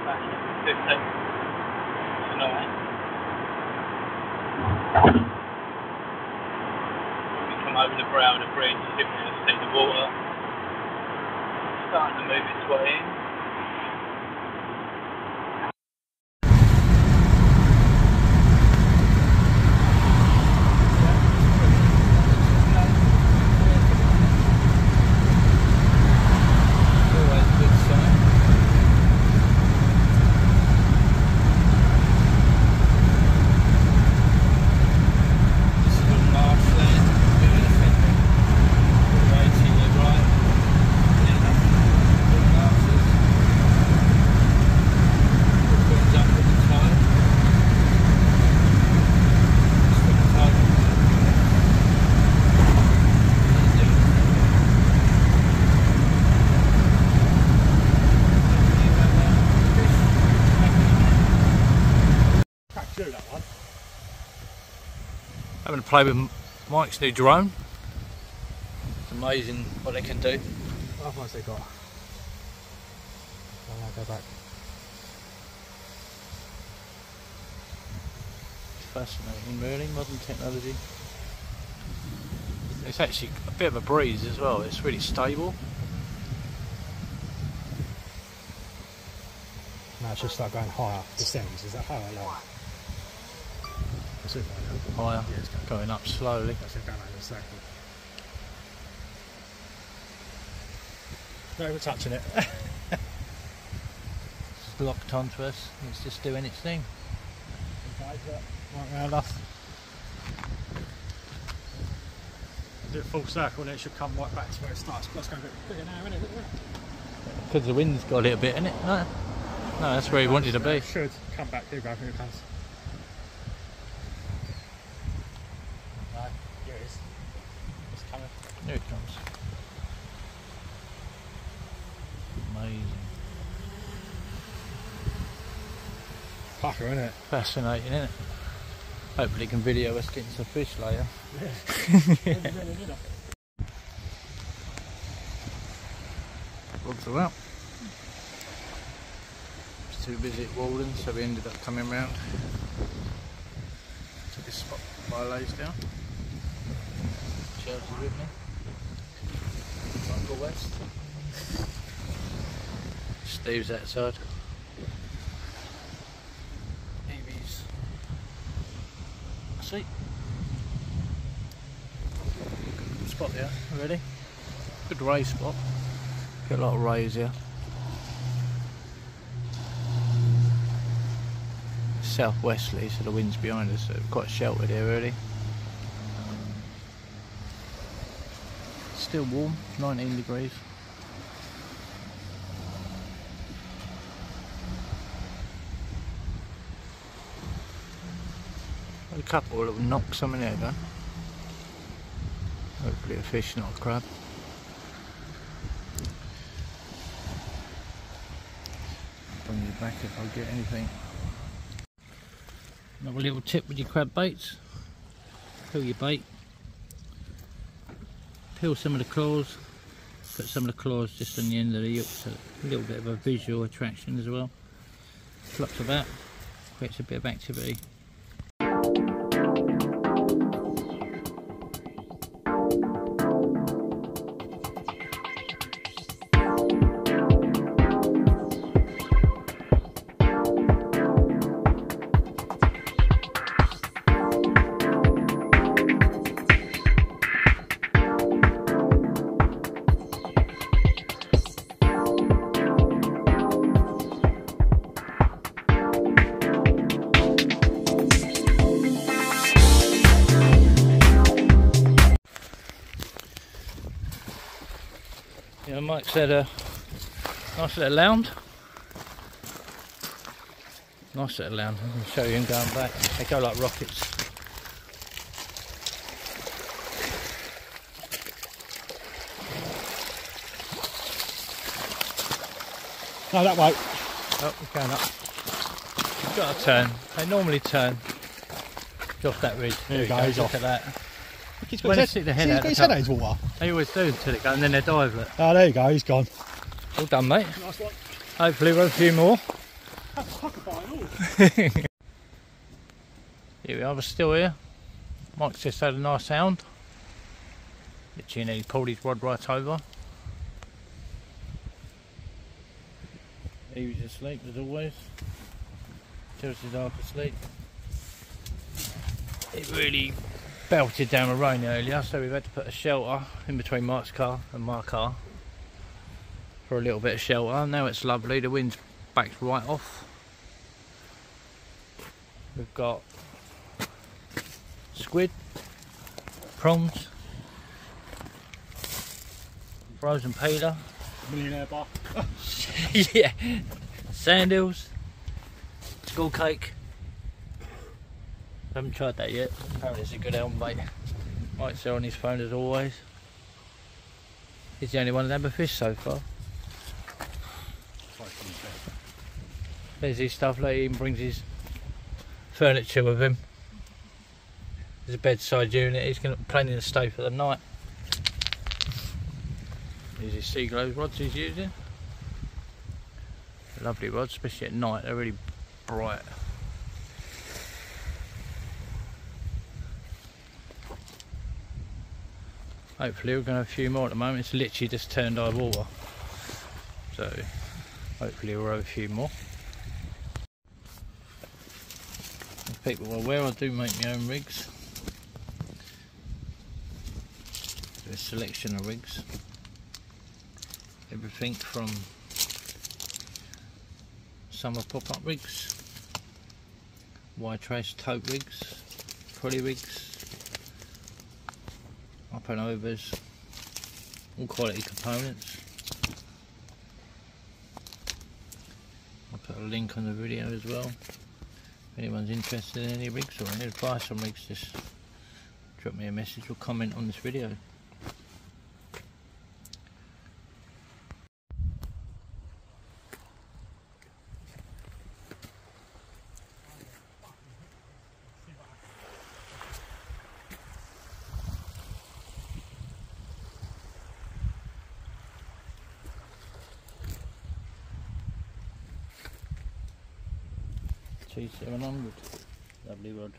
15 tonight. We come over the brow of the bridge, sit there and see the water starting to move its way in. Having to play with Mike's new drone. It's amazing what they can do. What else they got? I'll go back. It's fascinating really, modern technology. It's actually a bit of a breeze as well, it's really stable. Now it should start going higher, descends. Is that higher or lower? Higher, yeah, it's going up slowly. That's it, going over a circle. No, we're touching it. It's locked onto us, it's just doing its thing. Right round us. Do a full circle and it should come right back to where it starts. Let's go a bit bigger now, isn't it? Because the wind's got a little bit in it, no? No, that's where he wanted to be. It should come back, here it comes. Here it is. It's coming. Here it comes. Amazing. Pucker, isn't it? Fascinating, isn't it? Hopefully it can video us getting some fish later. Yeah. Rods are out. Was too busy at Walden, so we ended up coming round to this spot by lays down. Chelsea's with me. Uncle West. Steve's outside. Evie's asleep. Good spot here, already. Good ray spot. Get a lot of rays here. Southwesterly, so the wind's behind us, so we're quite sheltered here really. Still warm, 19 degrees. A couple of little knocks on my head though. Hopefully a fish, not a crab. Bring you back if I get anything. Another little tip with your crab baits. Peel your bait. Peel some of the claws. Put some of the claws just on the end of the hook, so a little bit of a visual attraction as well. Flops about, creates a bit of activity. Yeah, Mike said a nice little lound. Nice little lound. I'm going to show you him going back. They go like rockets. No, that way. Oh, we're going up. You've got to turn. They normally turn off that ridge. There you go, he's look off. at that. He's When they stick their head out the his top. head out his water. They always do until it goes, and then they dive. Look. Oh, there you go, he's gone. All done, mate. Nice one. Hopefully we'll have a few more. Here we are, we're still here. Mike's just had a nice sound. Literally nearly pulled his rod right over. He was asleep as always. Chelsea's half asleep. It really belted down with rain earlier, so we've had to put a shelter in between Mike's car and my car for a little bit of shelter. Now it's lovely, the wind's backed right off. We've got squid, prawns, frozen peeler, Millionaire bar. yeah, sand hills, school cake. Haven't tried that yet. Apparently it's a good elm bait. Mike's there on his phone as always. He's the only one that had a fish so far. There's his stuff, like he even brings his furniture with him. There's a bedside unit, he's going to plan in the stove for the night. These his sea glow rods he's using. Lovely rods, especially at night, they're really bright. Hopefully we're going to have a few more at the moment. It's literally just turned high water, so hopefully we'll have a few more. As people are aware, I do make my own rigs. Do a selection of rigs. Everything from summer pop-up rigs, wide trace tote rigs, trolley rigs, up and overs, all quality components. I'll put a link on the video as well. If anyone's interested in any rigs or any advice on rigs, just drop me a message or comment on this video. T700, lovely rod.